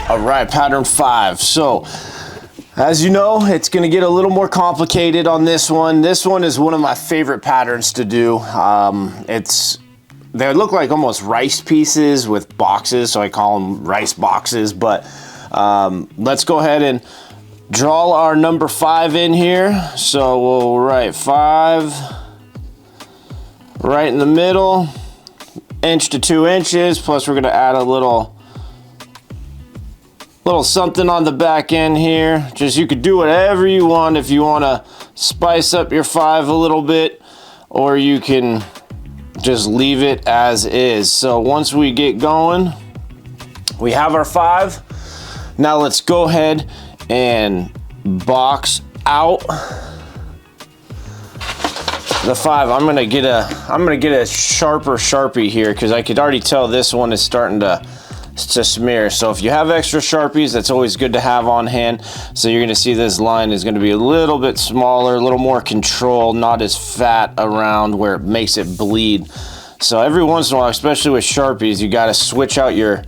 All right, pattern 5. So as you know, it's going to get a little more complicated on this one. This one is one of my favorite patterns to do. They look like almost rice pieces with boxes, so I call them rice boxes. But let's go ahead and draw our number 5 in here. So we'll write 5 right in the middle, 1 to 2 inches, plus we're going to add a little something on the back end here. Just, you could do whatever you want if you want to spice up your 5 a little bit, or you can just leave it as is. So once we get going, we have our 5. Now let's go ahead and box out the 5. I'm gonna get a sharper Sharpie here, because I could already tell this one is starting to smear. So if you have extra Sharpies, that's always good to have on hand. So you're gonna see this line is gonna be a little bit smaller, a little more controlled, not as fat around where it makes it bleed. So every once in a while, especially with Sharpies, you gotta switch out your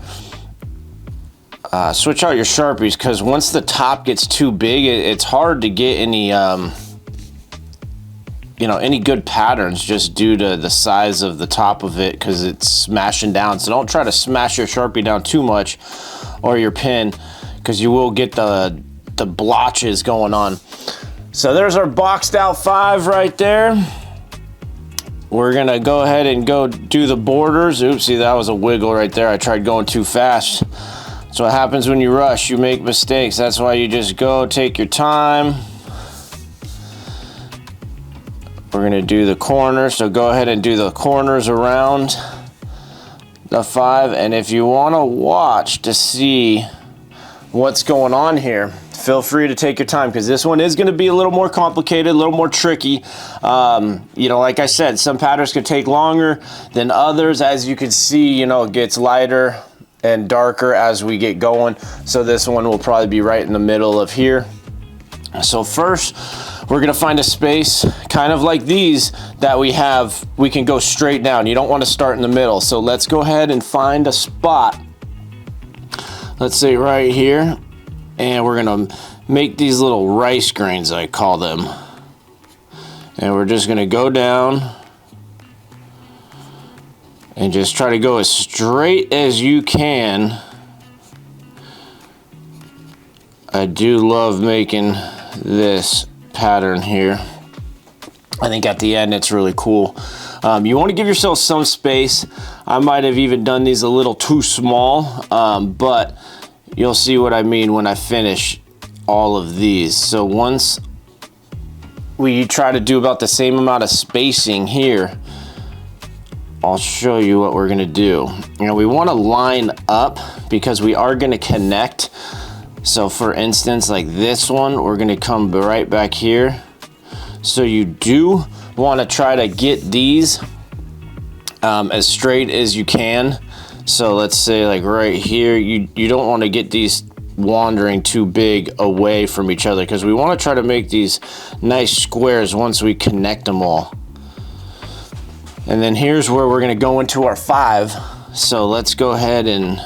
Sharpies, because once the top gets too big, it's hard to get any any good patterns, just due to the size of the top of it, because it's smashing down. So don't try to smash your Sharpie down too much, or your pen, because you will get the blotches going on. So there's our boxed out 5 right there. We're gonna go ahead and go do the borders. Oopsie, that was a wiggle right there. I tried going too fast. That's what happens when you rush. You make mistakes. That's why you just go, take your time. We're gonna do the corners, so go ahead and do the corners around the 5. And if you wanna watch to see what's going on here, feel free to take your time, because this one is gonna be a little more complicated, a little more tricky. Like I said, some patterns could take longer than others. As you can see, it gets lighter and darker as we get going. So this one will probably be right in the middle of here. So first, we're gonna find a space kind of like these that we can go straight down. You don't want to start in the middle. So let's go ahead and find a spot. Let's say right here, and we're gonna make these little rice grains, I call them. And we're just gonna go down and just try to go as straight as you can. I do love making this pattern here. I think at the end it's really cool. You want to give yourself some space. I might have even done these a little too small, but you'll see what I mean when I finish all of these. So once we try to do about the same amount of spacing here, I'll show you what we're gonna do. We want to line up, because we are gonna connect. So for instance, like this one, we're gonna come right back here. So you do want to try to get these as straight as you can. So let's say like right here, you don't want to get these wandering too big away from each other, because we want to try to make these nice squares once we connect them all. And then here's where we're going to go into our 5. So let's go ahead and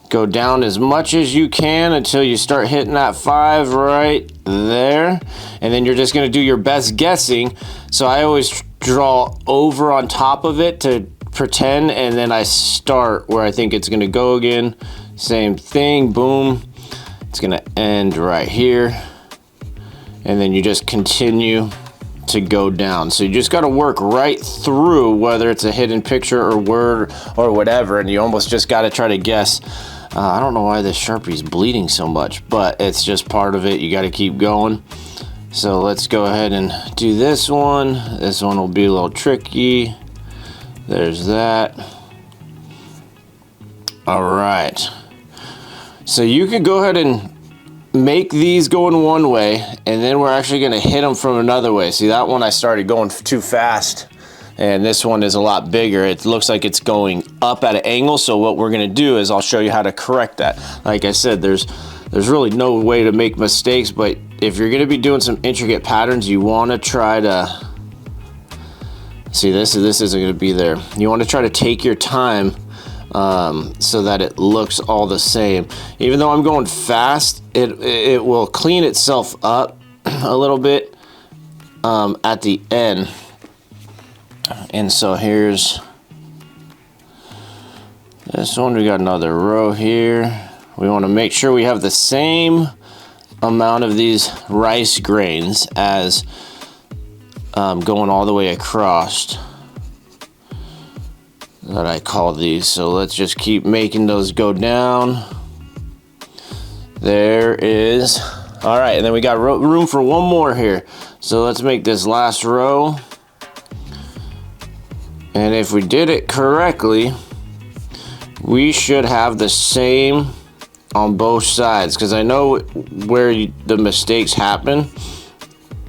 go down as much as you can until you start hitting that 5 right there. And then you're just going to do your best guessing. So I always draw over on top of it to pretend, and then I start where I think it's going to go again. Same thing, boom. It's going to end right here. And then you just continue to go down. So you just got to work right through, whether it's a hidden picture or word or whatever, and you almost just got to try to guess. I don't know why this Sharpie's bleeding so much, but it's just part of it. You got to keep going. So let's go ahead and do this one. This one will be a little tricky. There's that. All right. So you could go ahead and make these going one way, and then we're actually going to hit them from another way. See, that one I started going too fast, and this one is a lot bigger. It looks like it's going up at an angle. So what we're going to do is I'll show you how to correct that. Like I said, there's really no way to make mistakes, but if you're going to be doing some intricate patterns, you want to try to see, this isn't going to be there. You want to try to take your time so that it looks all the same. Even though I'm going fast, it will clean itself up a little bit at the end. And so here's this one. We got another row here. We want to make sure we have the same amount of these rice grains as going all the way across that I call these. So let's just keep making those go down. There is. All right, and then we got room for one more here. So let's make this last row. And if we did it correctly, we should have the same on both sides, because I know where the mistakes happen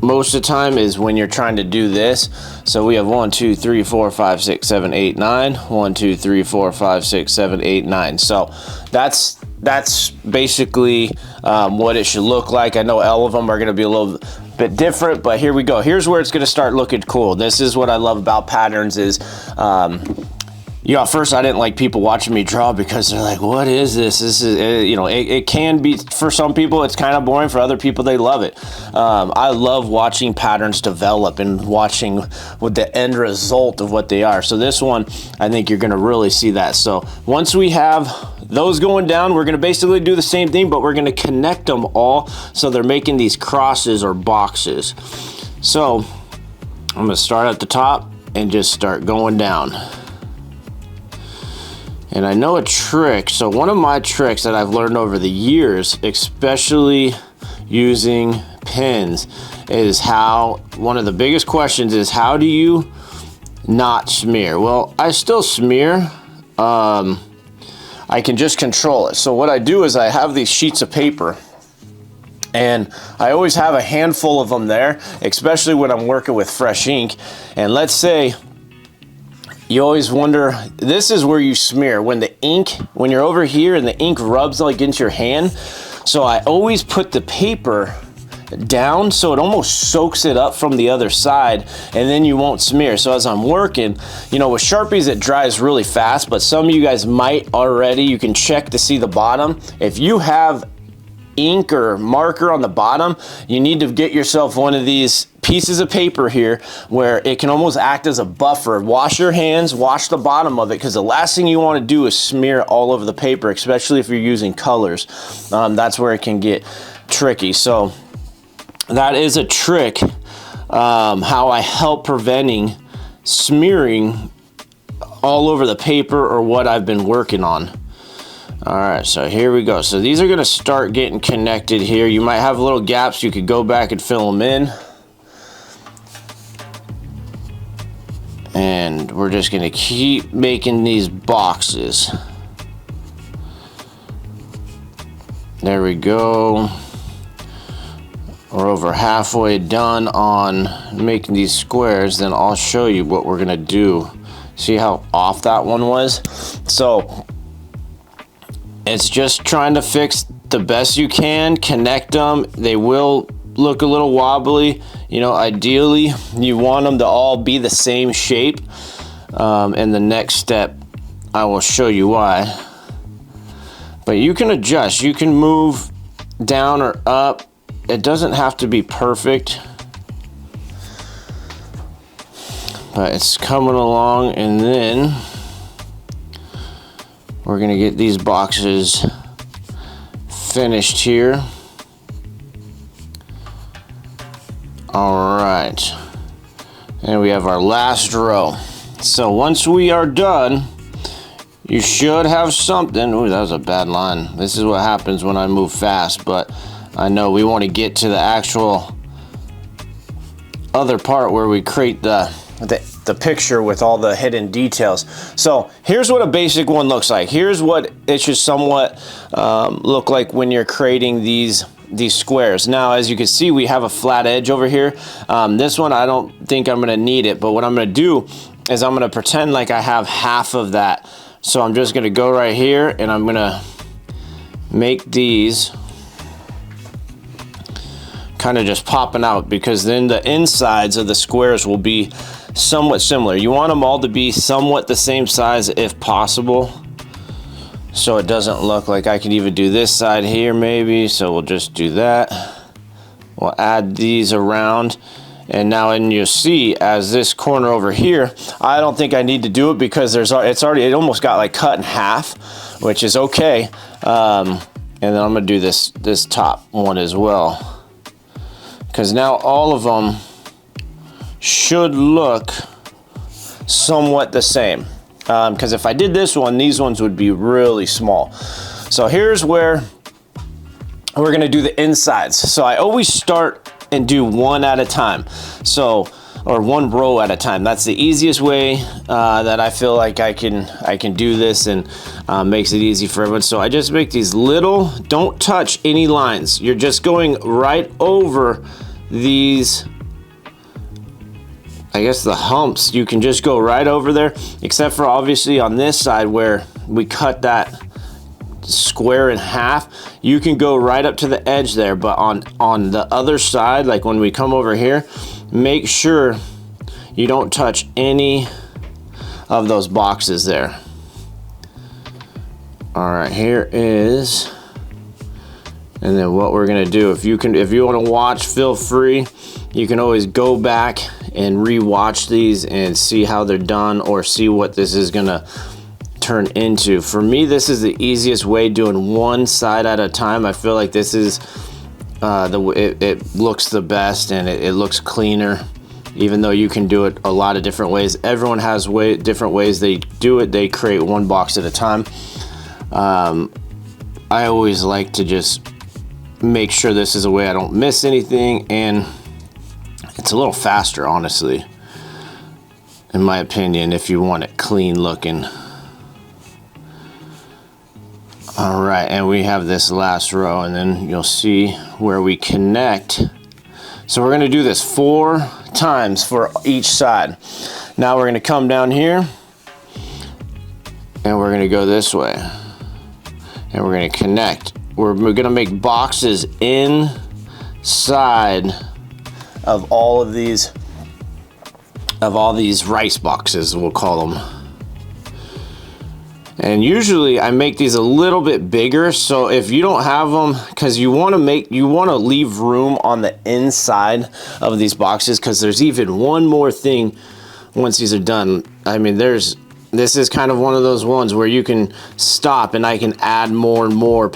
most of the time is when you're trying to do this. So we have 1 2 3 4 5 6 7 8 9, 1 2 3 4 5 6 7 8 9. So that's basically what it should look like. I know all of them are going to be a little bit different, but here we go. Here's where it's going to start looking cool. This is what I love about patterns is you know, at first I didn't like people watching me draw because they're like, what is this? This is, you know, it can be, for some people, it's kind of boring. For other people, they love it. I love watching patterns develop and watching what the end result of what they are. So this one, I think you're going to really see that. So once we have those going down, we're going to basically do the same thing, but we're going to connect them all so they're making these crosses or boxes. So I'm going to start at the top and just start going down. And I know a trick. So one of my tricks that I've learned over the years, especially using pens, is how, one of the biggest questions is, how do you not smear? Well, I still smear. I can just control it. So what I do is I have these sheets of paper, and I always have a handful of them there, especially when I'm working with fresh ink. And let's say you always wonder, this is where you smear, when the ink, when you're over here and the ink rubs like into your hand. So I always put the paper down so it almost soaks it up from the other side, and then you won't smear. So as I'm working, you know, with Sharpies it dries really fast, but some of you guys might already, you can check to see the bottom. If you have ink or marker on the bottom, you need to get yourself one of these pieces of paper here where it can almost act as a buffer. Wash your hands, wash the bottom of it, because the last thing you want to do is smear all over the paper, especially if you're using colors. That's where it can get tricky. So that is a trick, how I help preventing smearing all over the paper or what I've been working on. All right, so here we go. So these are gonna start getting connected here. You might have little gaps. You could go back and fill them in. And we're just gonna keep making these boxes. There we go. We're over halfway done on making these squares. Then I'll show you what we're gonna do. See how off that one was? So it's just trying to fix the best you can, connect them. They will look a little wobbly. You know, ideally you want them to all be the same shape. And the next step, I will show you why. But you can adjust, you can move down or up. It doesn't have to be perfect, but it's coming along. And then we're gonna get these boxes finished here. All right, and we have our last row. So once we are done, you should have something. Ooh, that was a bad line. This is what happens when I move fast, but I know we want to get to the actual other part where we create the picture with all the hidden details. So here's what a basic one looks like. Here's what it should somewhat look like when you're creating these squares. Now, as you can see, we have a flat edge over here. This one, I don't think I'm gonna need it, but what I'm gonna do is I'm gonna pretend like I have half of that. So I'm just gonna go right here and I'm gonna make these kind of just popping out, because then the insides of the squares will be somewhat similar. You want them all to be somewhat the same size if possible. so it doesn't look like I could even do this side here maybe. So we'll just do that. We'll add these around. And now, and you'll see as this corner over here, I don't think I need to do it because it almost got like cut in half, which is okay. And then I'm gonna do this top one as well, because now all of them should look somewhat the same. Because if I did this one, these ones would be really small. So here's where we're gonna do the insides. So I always start and do one at a time. So, or one row at a time. That's the easiest way that I feel like I can do this, and makes it easy for everyone. So I just make these little, don't touch any lines. You're just going right over these, I guess the humps. You can just go right over there, except for obviously on this side where we cut that square in half. You can go right up to the edge there, but on the other side, like when we come over here, make sure you don't touch any of those boxes there. All right, here is, and then what we're gonna do, if you want to watch, feel free. You can always go back and re-watch these and see how they're done, or see what this is gonna turn into. For me, this is the easiest way, doing one side at a time. I feel like this is it looks the best, and it looks cleaner, even though you can do it a lot of different ways. Everyone has different ways they do it. They create one box at a time. I always like to just make sure this is a way I don't miss anything, and it's a little faster, honestly, in my opinion, if you want it clean looking. All right, and we have this last row, and then you'll see where we connect. So we're gonna do this 4 times for each side. Now we're gonna come down here, and we're gonna go this way, and we're gonna connect. We're gonna make boxes inside of all these rice boxes, we'll call them. And usually I make these a little bit bigger, so if you don't have them, because you want to leave room on the inside of these boxes, because there's even one more thing once these are done. I mean, this is kind of one of those ones where you can stop, and I can add more and more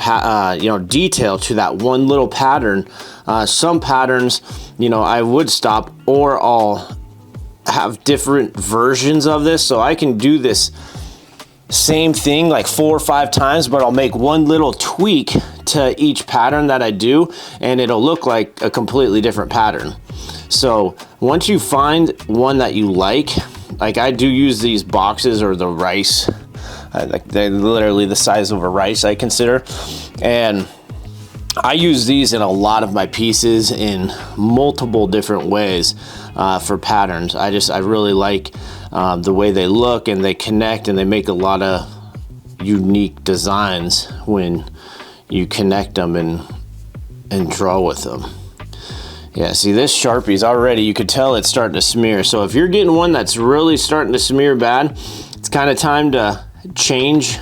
detail to that one little pattern. Some patterns, I would stop, or I'll have different versions of this, so I can do this same thing like 4 or 5 times, but I'll make one little tweak to each pattern that I do, and it'll look like a completely different pattern. So once you find one that you like I do use these boxes, or the rice, like they're literally the size of a rice, I consider, and I use these in a lot of my pieces in multiple different ways for patterns. I really like the way they look, and they connect, and they make a lot of unique designs when you connect them and draw with them. Yeah, see, this Sharpie's already, you could tell it's starting to smear. So if you're getting one that's really starting to smear bad, it's kind of time to change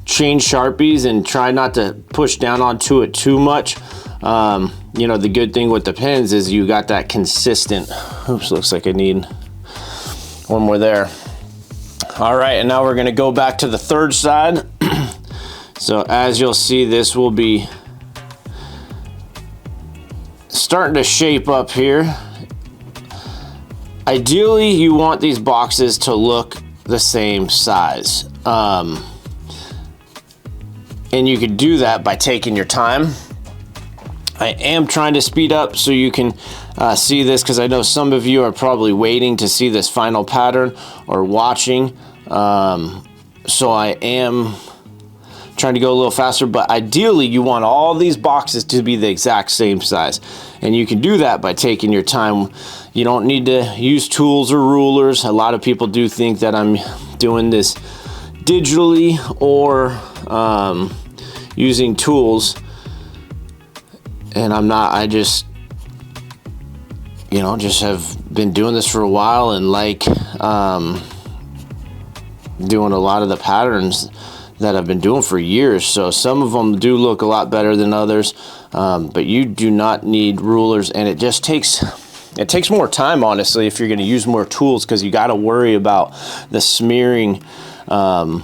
Sharpies and try not to push down onto it too much. The good thing with the pens is you got that consistent, oops, looks like I need one more there. All right, and now we're gonna go back to the third side. So as you'll see, this will be starting to shape up here. Ideally, you want these boxes to look the same size. And you could do that by taking your time. I am trying to speed up so you can see this, because I know some of you are probably waiting to see this final pattern or watching. So I am trying to go a little faster, but ideally you want all these boxes to be the exact same size. And you can do that by taking your time. You don't need to use tools or rulers. A lot of people do think that I'm doing this digitally or using tools, and I'm not. I just have been doing this for a while, and like doing a lot of the patterns that I've been doing for years. So some of them do look a lot better than others, but you do not need rulers, and it just takes more time, honestly, if you're going to use more tools, because you got to worry about the smearing on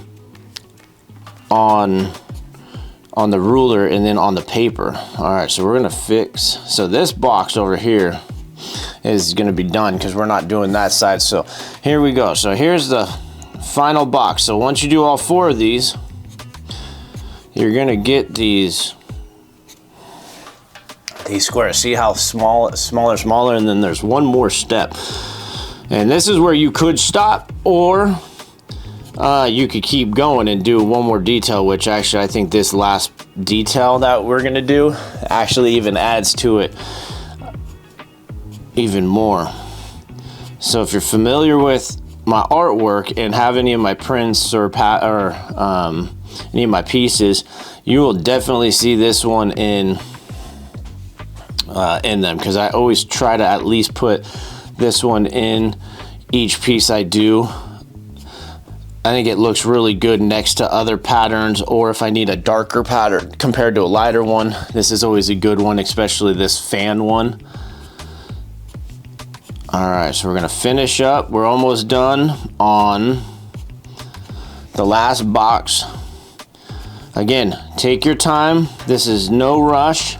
the ruler and then on the paper. All right, so we're going to fix, so this box over here is going to be done because we're not doing that side. So here we go. So here's the final box. So once you do all 4 of these, you're going to get these squares. See how smaller, and then there's one more step. And this is where you could stop, or you could keep going and do one more detail, which actually I think this last detail that we're going to do actually even adds to it even more. So if you're familiar with my artwork and have any of my prints or any of my pieces, you will definitely see this one in them, because I always try to at least put this one in each piece I do. I think it looks really good next to other patterns, or if I need a darker pattern compared to a lighter one, this is always a good one, especially this fan one. All right, so we're gonna finish up. We're almost done on the last box. Again, take your time. This is no rush.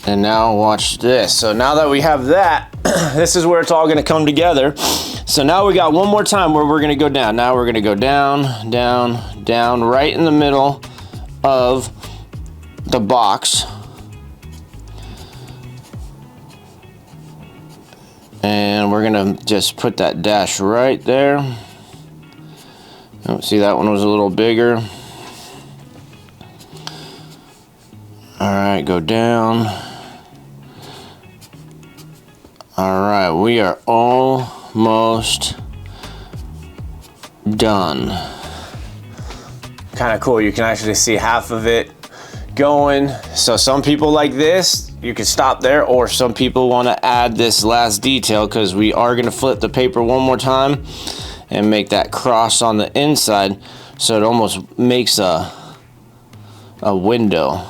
And now watch this. So now that we have that, this is where it's all gonna come together. So now we got one more time where we're gonna go down. Now we're gonna go down, down, down, right in the middle of the box. And we're gonna just put that dash right there. Oh, see, that one was a little bigger. All right, go down. All right, we are almost done. Kind of cool. You can actually see half of it going. So some people like this, you can stop there, or some people want to add this last detail, because we are going to flip the paper one more time and make that cross on the inside, so it almost makes a window.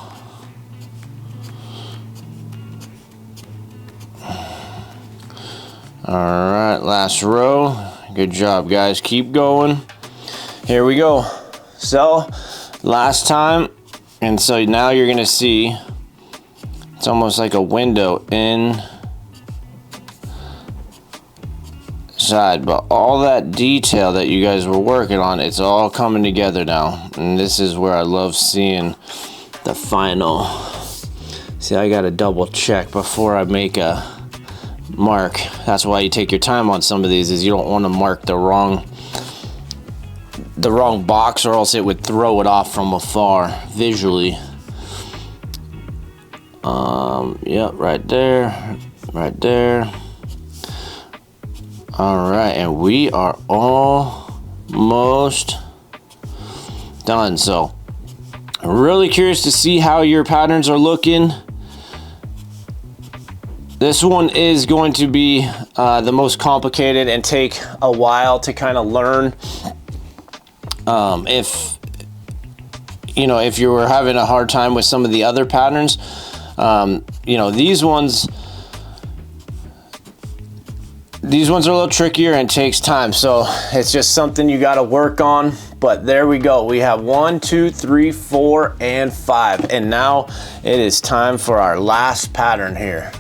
All right, last row. Good job, guys. Keep going. Here we go. So last time, and so now you're gonna see it's almost like a window inside, but all that detail that you guys were working on, it's all coming together now. And this is where I love seeing the final. See, I gotta double check before I make a mark. That's why you take your time on some of these, is you don't want to mark the wrong box, or else it would throw it off from afar visually. Yep, right there, right there. All right, and we are almost done. So I'm really curious to see how your patterns are looking. This one is going to be the most complicated and take a while to kind of learn. If you were having a hard time with some of the other patterns, these ones are a little trickier and takes time. So it's just something you got to work on. But there we go. We have 1, 2, 3, 4, and 5. And now it is time for our last pattern here.